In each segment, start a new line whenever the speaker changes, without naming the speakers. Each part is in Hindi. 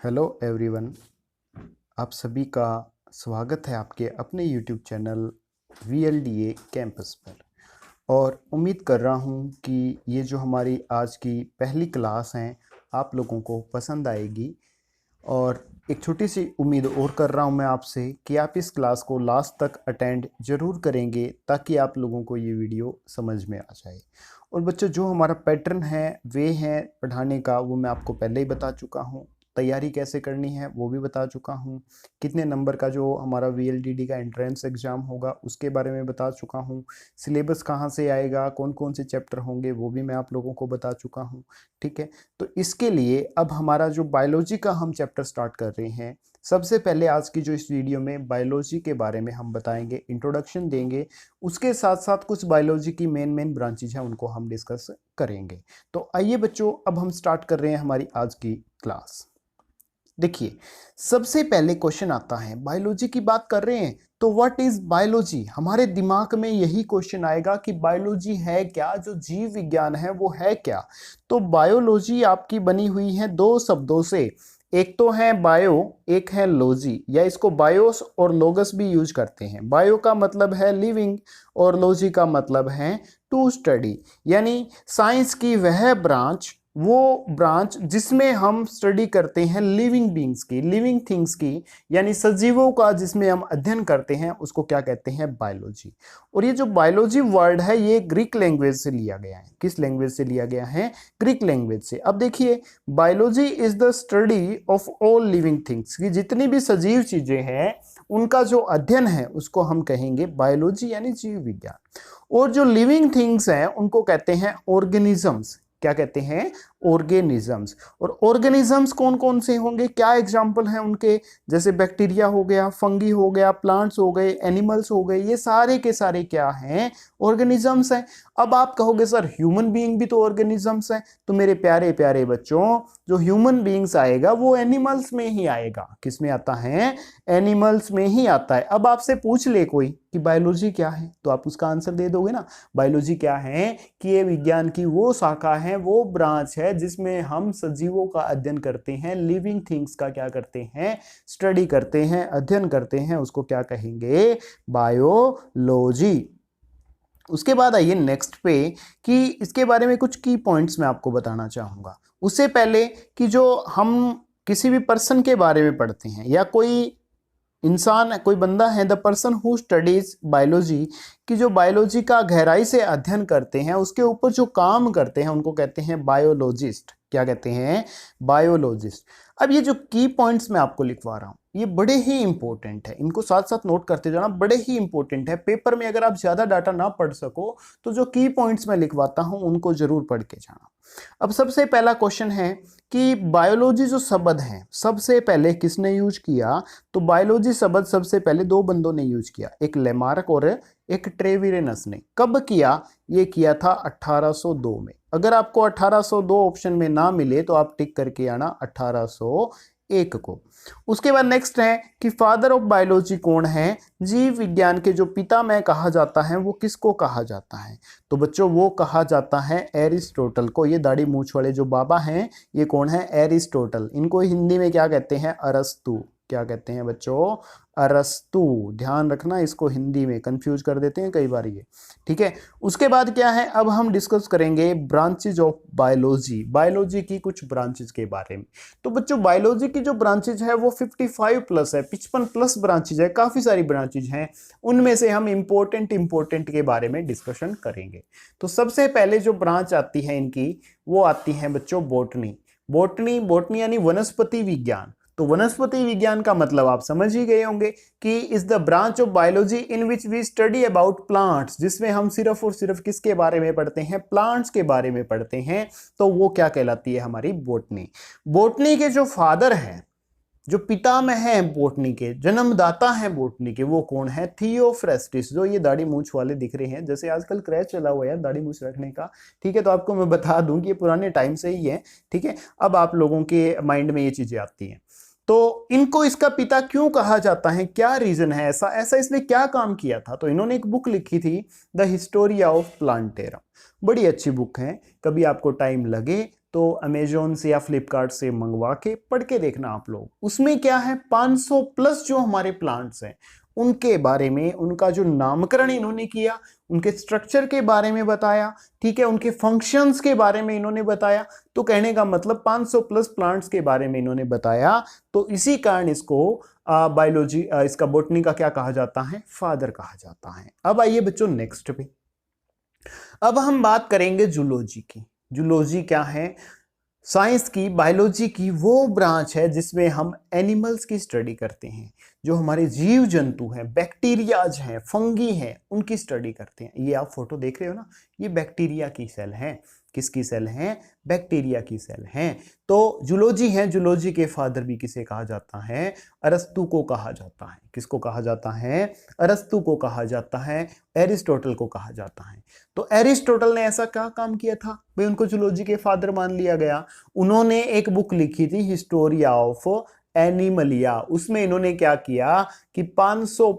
हेलो एवरीवन, आप सभी का स्वागत है आपके अपने यूट्यूब चैनल VLDA कैंपस पर। और उम्मीद कर रहा हूँ कि ये जो हमारी आज की पहली क्लास है आप लोगों को पसंद आएगी। और एक छोटी सी उम्मीद और कर रहा हूँ मैं आपसे कि आप इस क्लास को लास्ट तक अटेंड ज़रूर करेंगे ताकि आप लोगों को ये वीडियो समझ में आ जाए। और बच्चों, जो हमारा पैटर्न है वे है पढ़ाने का, वो मैं आपको पहले ही बता चुका हूँ। तैयारी कैसे करनी है वो भी बता चुका हूँ। कितने नंबर का जो हमारा VLDD का एंट्रेंस एग्ज़ाम होगा उसके बारे में बता चुका हूँ। सिलेबस कहाँ से आएगा, कौन कौन से चैप्टर होंगे वो भी मैं आप लोगों को बता चुका हूँ। ठीक है, तो इसके लिए अब हमारा जो बायोलॉजी का हम चैप्टर स्टार्ट कर रहे हैं। सबसे पहले आज की जो इस वीडियो में बायोलॉजी के बारे में हम बताएंगे, इंट्रोडक्शन देंगे। उसके साथ साथ कुछ बायोलॉजी की मेन ब्रांचेज हैं उनको हम डिस्कस करेंगे। तो आइए बच्चों, अब हम स्टार्ट कर रहे हैं हमारी आज की क्लास। देखिए, सबसे पहले क्वेश्चन आता है, बायोलॉजी की बात कर रहे हैं तो व्हाट इज बायोलॉजी। हमारे दिमाग में यही क्वेश्चन आएगा कि बायोलॉजी है क्या, जो जीव विज्ञान है वो है क्या। तो बायोलॉजी आपकी बनी हुई है दो शब्दों से, एक तो है बायो, एक है लॉजी, या इसको बायोस और लोगस भी यूज करते हैं। बायो का मतलब है लिविंग और लॉजी का मतलब है टू स्टडी, यानी साइंस की वह ब्रांच, वो ब्रांच जिसमें हम स्टडी करते हैं लिविंग बींग्स की, लिविंग थिंग्स की, यानी सजीवों का जिसमें हम अध्ययन करते हैं उसको क्या कहते हैं, बायोलॉजी। और ये जो बायोलॉजी वर्ड है ये ग्रीक लैंग्वेज से लिया गया है। किस लैंग्वेज से लिया गया है? ग्रीक लैंग्वेज से। अब देखिए, biology is the study of all living things, की जितनी भी सजीव चीजें हैं उनका जो अध्ययन है उसको हम कहेंगे बायोलॉजी, यानी जीव विज्ञान। और जो लिविंग थिंग्स हैं उनको कहते हैं ऑर्गेनिजम्स। क्या कहते हैं? ऑर्गेनिजम्स। और ऑर्गेनिजम्स कौन कौन से होंगे, क्या एग्जाम्पल हैं उनके? जैसे बैक्टीरिया हो गया, फंगी हो गया, प्लांट्स हो गए, एनिमल्स हो गए, ये सारे के सारे क्या हैं? ऑर्गेनिजम्स हैं। अब आप कहोगे सर ह्यूमन बीइंग भी तो ऑर्गेनिजम्स हैं। तो मेरे प्यारे प्यारे बच्चों, जो ह्यूमन बीइंग्स आएगा वो एनिमल्स में ही आएगा। किस में आता है? एनिमल्स में ही आता है। अब आपसे पूछ ले कोई कि बायोलॉजी क्या है, तो आप उसका आंसर दे दोगे ना। बायोलॉजी क्या है कि ये विज्ञान की वो शाखा है, वो ब्रांच है जिसमें हम सजीवों का अध्ययन करते हैं, लिविंग थिंग्स का क्या करते हैं, स्टडी करते हैं, अध्ययन करते हैं, उसको क्या कहेंगे? बायोलॉजी। उसके बाद आइए नेक्स्ट पे कि इसके बारे में कुछ की पॉइंट्स मैं आपको बताना चाहूंगा। उससे पहले कि जो हम किसी भी पर्सन के बारे में पढ़ते हैं या कोई इंसान, कोई बंदा है, the person who studies biology, कि जो बायोलॉजी का गहराई से अध्ययन करते हैं, उसके ऊपर जो काम करते हैं उनको कहते हैं बायोलॉजिस्ट। क्या कहते हैं? बायोलॉजिस्ट। अब ये जो की पॉइंट्स मैं आपको लिखवा रहा हूं ये बड़े ही इंपॉर्टेंट है, इनको साथ साथ नोट करते जाना, बड़े ही इंपॉर्टेंट है। पेपर में अगर आप ज्यादा डाटा ना पढ़ सको तो जो की पॉइंट्स मैं लिखवाता हूं उनको जरूर पढ़ के जाना। अब सबसे पहला क्वेश्चन है कि बायोलॉजी जो शब्द है सबसे पहले किसने यूज किया? तो बायोलॉजी शब्द सबसे पहले दो बंदों ने यूज किया, एक लेमार्क और एक ट्रेविरेनस ने। कब किया? ये किया था 1802 में। अगर आपको 1802 ऑप्शन में ना मिले तो आप टिक करके आना 1801 को। उसके बाद नेक्स्ट है कि फादर ऑफ बायोलॉजी कौन है? जीव विज्ञान के जो पिता में कहा जाता है वो किसको कहा जाता है? तो बच्चों वो कहा जाता है एरिस्टोटल को। ये दाढ़ी मूछ वाले जो बाबा हैं ये कौन है? एरिस्टोटल। इनको हिंदी में क्या कहते हैं? अरस्तु। क्या कहते हैं बच्चों? अरस्तु। ध्यान रखना, इसको हिंदी में कंफ्यूज कर देते हैं कई बार ये। ठीक है, उसके बाद क्या है, अब हम डिस्कस करेंगे ब्रांचेज ऑफ बायोलॉजी, बायोलॉजी की कुछ ब्रांचेज के बारे में। तो बच्चों बायोलॉजी की जो ब्रांचेज है वो 55 प्लस है, 55 प्लस ब्रांचेज है, काफी सारी ब्रांचेज हैं। उनमें से हम इंपॉर्टेंट के बारे में डिस्कशन करेंगे। तो सबसे पहले जो ब्रांच आती है इनकी वो आती है बच्चों बॉटनी। बॉटनी यानी वनस्पति विज्ञान। तो वनस्पति विज्ञान का मतलब आप समझ ही गए होंगे कि is the branch of biology in which we study about plants, जिसमें हम सिर्फ और सिर्फ किसके बारे में पढ़ते हैं? प्लांट्स के बारे में पढ़ते हैं। तो वो क्या कहलाती है? हमारी बॉटनी। बॉटनी के जो फादर हैं, जो पितामह हैं बॉटनी के, जन्मदाता हैं बॉटनी के, वो कौन है? थियोफ्रेस्टिस। जो ये दाढ़ी मूछ वाले दिख रहे हैं, जैसे आजकल क्रैच चला हुआ है दाढ़ी मूछ रखने का। ठीक है, तो आपको मैं बता दूं कि ये पुराने टाइम से ही है। ठीक है, अब आप लोगों के माइंड में ये चीजें आती हैं। तो इनको इसका पिता क्यों कहा जाता है? क्या रीजन है ऐसा? ऐसा इसने क्या काम किया था? तो इन्होंने एक बुक लिखी थी, द हिस्टोरिया ऑफ प्लांटेरम। बड़ी अच्छी बुक है, कभी आपको टाइम लगे तो अमेजोन से या फ्लिपकार्ट से मंगवा के पढ़ के देखना आप लोग। उसमें क्या है, 500 प्लस जो हमारे प्लांट्स हैं उनके बारे में, उनका जो नामकरण इन्होंने किया, उनके स्ट्रक्चर के बारे में बताया, ठीक है, उनके फंक्शंस के बारे में इन्होंने बताया। तो कहने का मतलब 500 प्लस प्लांट्स के बारे में इन्होंने बताया। तो इसी कारण इसको बायोलॉजी, इसका बॉटनी का क्या कहा जाता है, फादर कहा जाता है। अब आइए बच्चों नेक्स्ट पे, अब हम बात करेंगे जूलॉजी की। जूलॉजी क्या है, साइंस की, बायोलॉजी की वो ब्रांच है जिसमें हम एनिमल्स की स्टडी करते हैं, जो हमारे जीव जंतु हैं, बैक्टीरियाज हैं, फंगी हैं, उनकी स्टडी करते हैं। ये आप फोटो देख रहे हो ना, ये बैक्टीरिया की सेल हैं। किसकी सेल हैं, बैक्टीरिया की सेल हैं। तो जूलॉजी है, जूलॉजी के फादर भी किसे कहा जाता है, अरस्तु को कहा जाता है। किसको कहा जाता है, अरस्तु को कहा जाता है, एरिस्टोटल को कहा जाता है। तो एरिस्टोटल ने ऐसा क्या काम किया था भाई, उनको जूलॉजी के फादर मान लिया गया। उन्होंने एक बुक लिखी थी, हिस्टोरिया ऑफ एनिमलिया। उसमें इन्होंने क्या किया कि 500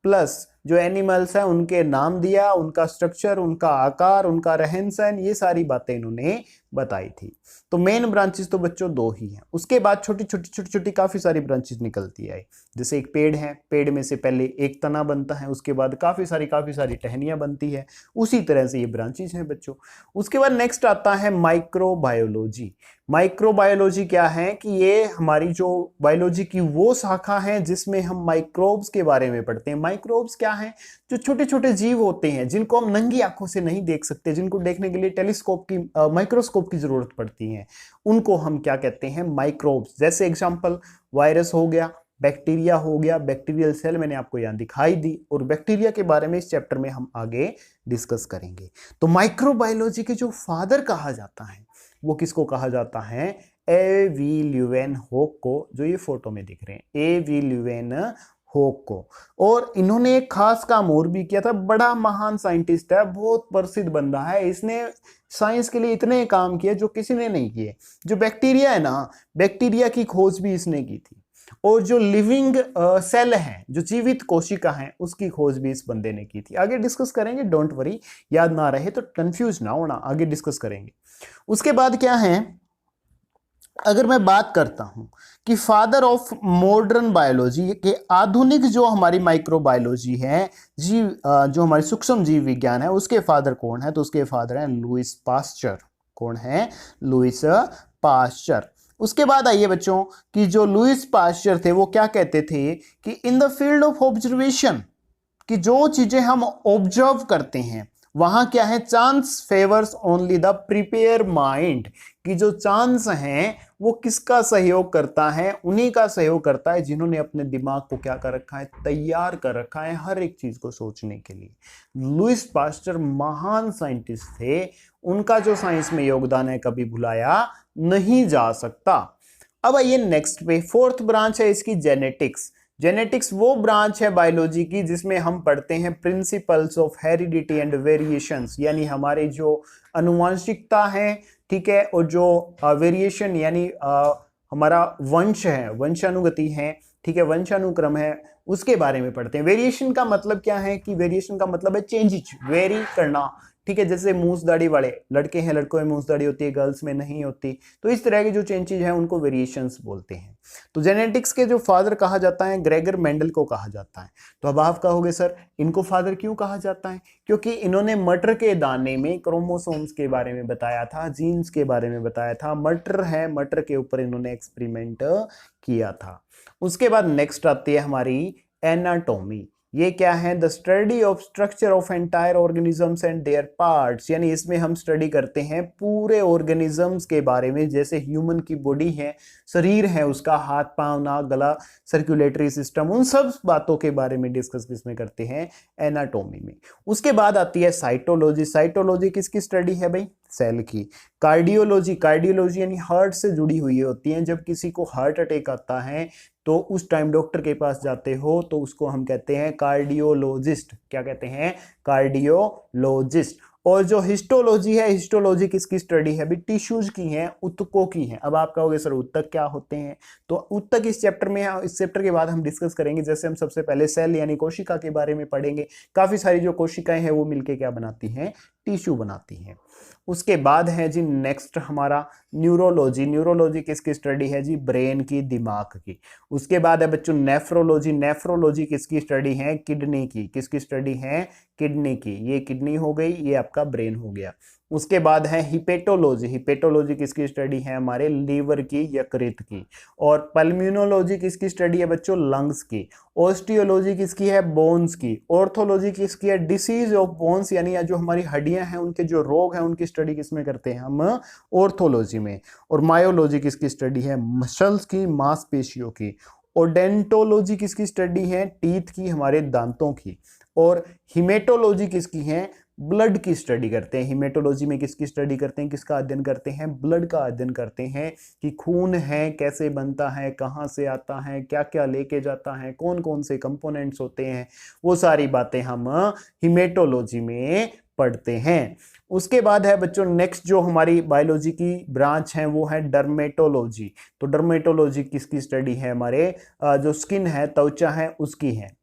प्लस जो एनिमल्स हैं उनके नाम दिया, उनका स्ट्रक्चर, उनका आकार, उनका रहन सहन, ये सारी बातें इन्होंने बताई थी। तो मेन ब्रांचेस तो बच्चों दो ही हैं। उसके बाद छोटी छोटी काफी सारी ब्रांचेस निकलती है। जैसे एक पेड़ है, पेड़ में से पहले एक तना बनता है, उसके बाद काफी सारी टहनियां बनती है। उसी तरह से ये ब्रांचेस हैं बच्चों। उसके बाद नेक्स्ट आता है माइक्रोबायोलॉजी। माइक्रोबायोलॉजी क्या है कि ये हमारी जो बायोलॉजी की वो शाखा है जिसमें हम माइक्रोब्स के बारे में पढ़ते हैं। माइक्रोब्स क्या है, जो छोटे छोटे जीव होते हैं जिनको हम नंगी आंखों से नहीं देख सकते, जिनको देखने के लिए टेलीस्कोप की, माइक्रोस्कोप की जरूरत पड़ती है, उनको हम क्या कहते हैं, माइक्रोब्स। जैसे एग्जांपल वायरस हो गया, बैक्टीरिया हो गया, बैक्टीरियल सेल मैंने आपको यहां दिखाई दी, और बैक्टीरिया के बारे में इस चैप्टर में हम आगे डिस्कस करेंगे। तो माइक्रोबायोलॉजी के जो फादर कहा जाता है वो किसको कहा जाता है, ए वी ल्यूवेनहोक को, जो ये फोटो में दिख रहे हैं, ए वी ल्यूवेनहोक को। और इन्होंने एक खास काम और भी किया था, बड़ा महान साइंटिस्ट है, बहुत प्रसिद्ध बंदा है, इसने साइंस के लिए इतने काम किए जो किसी ने नहीं किए। जो बैक्टीरिया है ना, बैक्टीरिया की खोज भी इसने की थी, और जो लिविंग सेल है, जो जीवित कोशिका है, उसकी खोज भी इस बंदे ने की थी। आगे डिस्कस करेंगे, डोंट वरी, याद ना रहे तो कंफ्यूज ना होना, आगे डिस्कस करेंगे। उसके बाद क्या है, अगर मैं बात करता हूं कि फादर ऑफ मॉडर्न बायोलॉजी के, आधुनिक जो हमारी माइक्रोबायोलॉजी है, जीव, जो हमारी सूक्ष्म जीव विज्ञान है, उसके फादर कौन है, तो उसके फादर हैं लुईस पास्चर। कौन है, लुईस पास्चर। उसके बाद आइए बच्चों कि जो लुईस पास्चर थे वो क्या कहते थे कि in the field of observation, कि जो चीजें हम ऑब्जर्व करते हैं वहां क्या है, chance favours only the prepare mind, कि जो चांस हैं वो किसका सहयोग करता है, उन्हीं का सहयोग करता है जिन्होंने अपने दिमाग को क्या कर रखा है, तैयार कर रखा है हर एक चीज को सोचने के लिए। लुईस पास्चर महान साइंटिस्ट थे, उनका जो साइंस में योगदान है कभी भुलाया नहीं जा सकता। अब आइए नेक्स्ट पे, फोर्थ ब्रांच है इसकी जेनेटिक्स। जेनेटिक्स वो ब्रांच है बायोलॉजी की जिसमें हम पढ़ते हैं principles of heredity and variations, यानी हमारे जो अनुवांशिकता है, ठीक है, और जो वेरिएशन यानी हमारा वंश है, वंशानुगति है, ठीक है, वंशानुक्रम है, उसके बारे में पढ़ते हैं। वेरिएशन का मतलब क्या है कि वेरिएशन का मतलब है चेंजेज, वेरी करना, ठीक है। जैसे मूस दाढ़ी वाले लड़के हैं, लड़कों में मूस दाढ़ी होती है, गर्ल्स में नहीं होती, तो इस तरह के जो चेंजेज हैं उनको वेरिएशंस बोलते हैं। तो जेनेटिक्स के जो फादर कहा जाता है, ग्रेगर मेंडल को कहा जाता है। तो अब आप कहोगे सर इनको फादर क्यों कहा जाता है, क्योंकि इन्होंने मटर के दाने में क्रोमोसोम्स के बारे में बताया था, जीन्स के बारे में बताया था। मटर है, मटर के ऊपर इन्होंने एक्सपेरिमेंट किया था। उसके बाद नेक्स्ट आती है हमारी एनाटॉमी। ये क्या है, the study of structure of entire organisms and there parts, यानी इसमें हम स्टडी करते हैं पूरे ऑर्गेनिजम्स के बारे में। जैसे ह्यूमन की बॉडी है, शरीर है उसका, हाथ पांव नाक गला सर्कुलेटरी सिस्टम, उन सब बातों के बारे में डिस्कस किसमें करते हैं, एनाटॉमी में। उसके बाद आती है साइटोलॉजी। साइटोलॉजी किसकी स्टडी है भाई, सेल की। कार्डियोलॉजी, कार्डियोलॉजी यानी हार्ट से जुड़ी हुई होती है। जब किसी को हार्ट अटैक आता है तो उस टाइम डॉक्टर के पास जाते हो तो उसको हम कहते हैं कार्डियोलॉजिस्ट। क्या कहते हैं, कार्डियोलॉजिस्ट। और जो हिस्टोलॉजी है, हिस्टोलॉजी किसकी स्टडी है भी, टिश्यूज की है, ऊतकों की है। अब आप कहोगे सर ऊतक क्या होते हैं, तो ऊतक इस चैप्टर में है, इस चैप्टर के बाद हम डिस्कस करेंगे। जैसे हम सबसे पहले सेल यानी कोशिका के बारे में पढ़ेंगे। काफी सारी जो कोशिकाएं हैं वो मिलके क्या बनाती हैं, टिश्यू बनाती हैं। उसके बाद है जी नेक्स्ट हमारा न्यूरोलॉजी। न्यूरोलॉजी किसकी स्टडी है जी? ब्रेन की, दिमाग की। उसके बाद है बच्चों नेफ्रोलॉजी। नेफ्रोलॉजी किसकी स्टडी है? किडनी की। किसकी स्टडी है? किडनी की। ये किडनी हो गई, ये आपका ब्रेन हो गया। उसके बाद है हिपेटोलॉजी। हिपेटोलॉजी किसकी स्टडी है? हमारे लीवर की, यकृत की। और पल्म्यूनोलॉजी किसकी स्टडी है बच्चों? लंग्स की। ऑस्टियोलॉजी किसकी है? बोन्स की। ऑर्थोलॉजी किसकी है? डिसीज ऑफ बोन्स, यानी जो हमारी हड्डियां हैं उनके जो रोग हैं उनकी स्टडी किसमें करते हैं हम? ऑर्थोलॉजी में। और मायोलॉजी किसकी स्टडी है? मसल्स की, मांसपेशियों की। ओडेंटोलॉजी किसकी स्टडी है? टीथ की, हमारे दांतों की। और हिमेटोलॉजी किसकी है? ब्लड की स्टडी करते हैं। हिमेटोलॉजी में किसकी स्टडी करते हैं? किसका अध्ययन करते हैं? ब्लड का अध्ययन करते हैं कि खून है, कैसे बनता है, कहाँ से आता है, क्या क्या लेके जाता है, कौन कौन से कंपोनेंट्स होते हैं, वो सारी बातें हम हिमेटोलॉजी में पढ़ते हैं। उसके बाद है बच्चों नेक्स्ट जो हमारी बायोलॉजी की ब्रांच है वो है डर्मेटोलॉजी। तो डर्मेटोलॉजी किसकी स्टडी है? हमारे जो स्किन है, त्वचा है, उसकी है।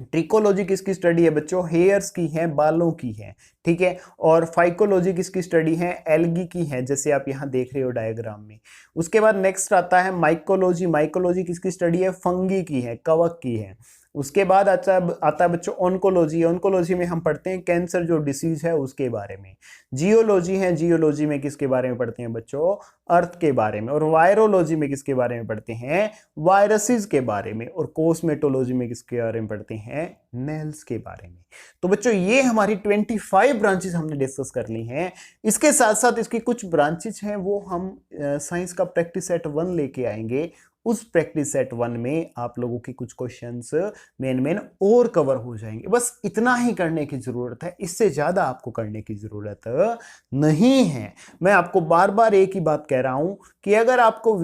ट्रिकोलॉजी किसकी स्टडी है बच्चों? हेयर्स की है, बालों की है, ठीक है। और फाइकोलॉजी किसकी स्टडी है? एल्गी की है, जैसे आप यहाँ देख रहे हो डायग्राम में। उसके बाद नेक्स्ट आता है माइकोलॉजी। माइकोलॉजी किसकी स्टडी है? फंगी की है, कवक की है। उसके बाद आता है बच्चों ऑन्कोलॉजी। ऑन्कोलॉजी में हम पढ़ते हैं कैंसर जो डिसीज है उसके बारे में। जियोलॉजी है, जियोलॉजी में किसके बारे में पढ़ते हैं बच्चों? अर्थ के बारे में। और वायरोलॉजी में किसके बारे में पढ़ते हैं? वायरसेस के बारे में। और कोस्मेटोलॉजी में किसके बारे में पढ़ते हैं? नेल्स के बारे में। तो बच्चों ये हमारी 25 ब्रांचेस हमने डिस्कस कर ली हैं। इसके साथ साथ इसकी कुछ ब्रांचेस हैं वो हम साइंस का प्रैक्टिस सेट 1 लेके आएंगे। उस प्रैक्टिस सेट 1 में आप लोगों के कुछ क्वेश्चंस मेन और कवर हो जाएंगे। बस इतना ही करने की जरूरत है, इससे ज्यादा आपको करने की जरूरत नहीं है। मैं आपको बार बार एक ही बात कह रहा हूं कि अगर आपको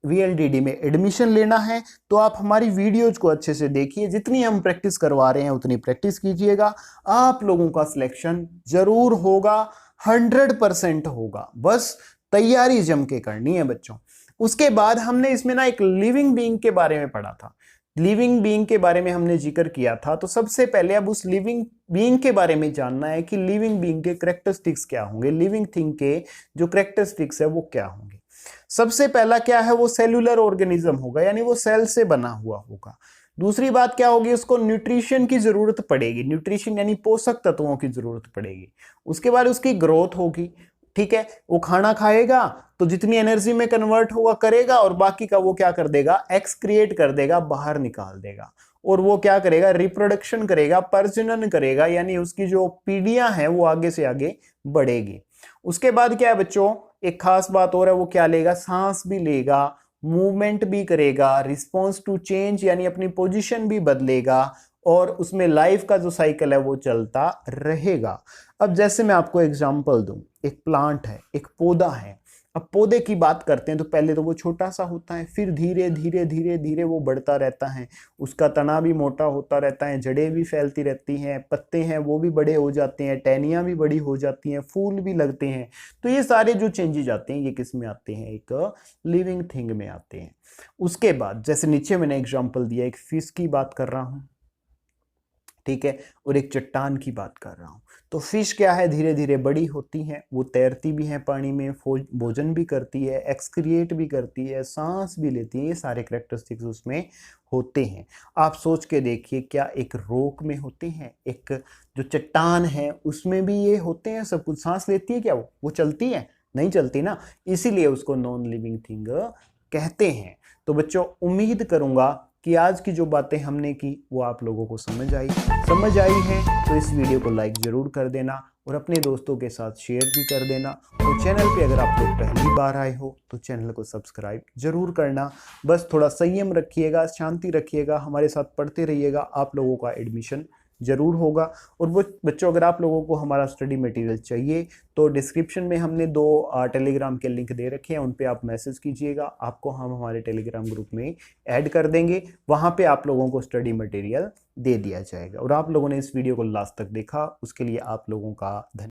VLDD में एडमिशन लेना है तो आप हमारी वीडियोज को अच्छे से देखिए। जितनी हम प्रैक्टिस करवा रहे हैं उतनी प्रैक्टिस कीजिएगा। आप लोगों का सिलेक्शन जरूर होगा, 100% होगा। बस तैयारी जम के करनी है बच्चों। उसके बाद हमने इसमें ना एक लिविंग बीइंग के बारे में पढ़ा था। लिविंग बीइंग के बारे में हमने जिक्र किया था। तो सबसे पहले अब उस लिविंग बीइंग के बारे में जानना है कि लिविंग बीइंग के कैरेक्टरिस्टिक्स क्या होंगे, लिविंग थिंग के जो कैरेक्टरिस्टिक्स है वो क्या होंगे। सबसे पहला क्या है? वो सेलुलर ऑर्गेनिज्म होगा, यानी वो सेल से बना हुआ होगा। दूसरी बात क्या होगी? उसको न्यूट्रिशन की जरूरत पड़ेगी। न्यूट्रिशन यानी पोषक तत्वों की जरूरत पड़ेगी। उसके बाद उसकी ग्रोथ होगी, ठीक है। वो खाना खाएगा तो जितनी एनर्जी में कन्वर्ट होगा करेगा, और बाकी का वो क्या कर देगा? एक्सक्रिएट कर देगा, बाहर निकाल देगा। और वो क्या करेगा? रिप्रोडक्शन करेगा, प्रजनन करेगा, यानी उसकी जो पीढ़ियां हैं वो आगे से आगे बढ़ेगी। उसके बाद क्या है बच्चों? एक खास बात और है, वो क्या लेगा? सांस भी लेगा, मूवमेंट भी करेगा, रिस्पॉन्स टू चेंज यानी अपनी पोजीशन भी बदलेगा, और उसमें लाइफ का जो साइकिल है वो चलता रहेगा। अब जैसे मैं आपको एग्जांपल दूं, एक प्लांट है, एक पौधा है। अब पौधे की बात करते हैं तो पहले तो वो छोटा सा होता है, फिर धीरे धीरे धीरे धीरे वो बढ़ता रहता है। उसका तना भी मोटा होता रहता है, जड़ें भी फैलती रहती हैं, पत्ते हैं वो भी बड़े हो जाते हैं, टहनियाँ भी बड़ी हो जाती हैं, फूल भी लगते हैं। तो ये सारे जो चेंजेस आते हैं ये किस में आते हैं? एक लिविंग थिंग में आते हैं। उसके बाद जैसे नीचे मैंने एग्जाम्पल दिया, एक फिश की बात कर रहा हूँ, ठीक है, और एक चट्टान की बात कर रहा हूं। तो फिश क्या है? धीरे धीरे बड़ी होती है, वो तैरती भी है पानी में, भोजन भी करती है, एक्सक्रिएट भी करती है, सांस भी लेती है। ये सारे कैरेक्टरिस्टिक्स उसमें होते हैं। आप सोच के देखिए, क्या एक रॉक में होते हैं? एक जो चट्टान है उसमें भी ये होते हैं सब कुछ? सांस लेती है क्या वो चलती है? नहीं चलती ना, इसीलिए उसको नॉन लिविंग थिंग कहते हैं। तो बच्चों उम्मीद करूंगा कि आज की जो बातें हमने की वो आप लोगों को समझ आई है। तो इस वीडियो को लाइक जरूर कर देना और अपने दोस्तों के साथ शेयर भी कर देना। और चैनल पे अगर आप लोग पहली बार आए हो तो चैनल को सब्सक्राइब जरूर करना। बस थोड़ा संयम रखिएगा, शांति रखिएगा, हमारे साथ पढ़ते रहिएगा, आप लोगों का एडमिशन जरूर होगा। और वो बच्चों अगर आप लोगों को हमारा स्टडी मटेरियल चाहिए तो डिस्क्रिप्शन में हमने 2 टेलीग्राम के लिंक दे रखे हैं, उन पे आप मैसेज कीजिएगा, आपको हम हमारे टेलीग्राम ग्रुप में ऐड कर देंगे। वहाँ पे आप लोगों को स्टडी मटेरियल दे दिया जाएगा। और आप लोगों ने इस वीडियो को लास्ट तक देखा उसके लिए आप लोगों का धन्यवाद।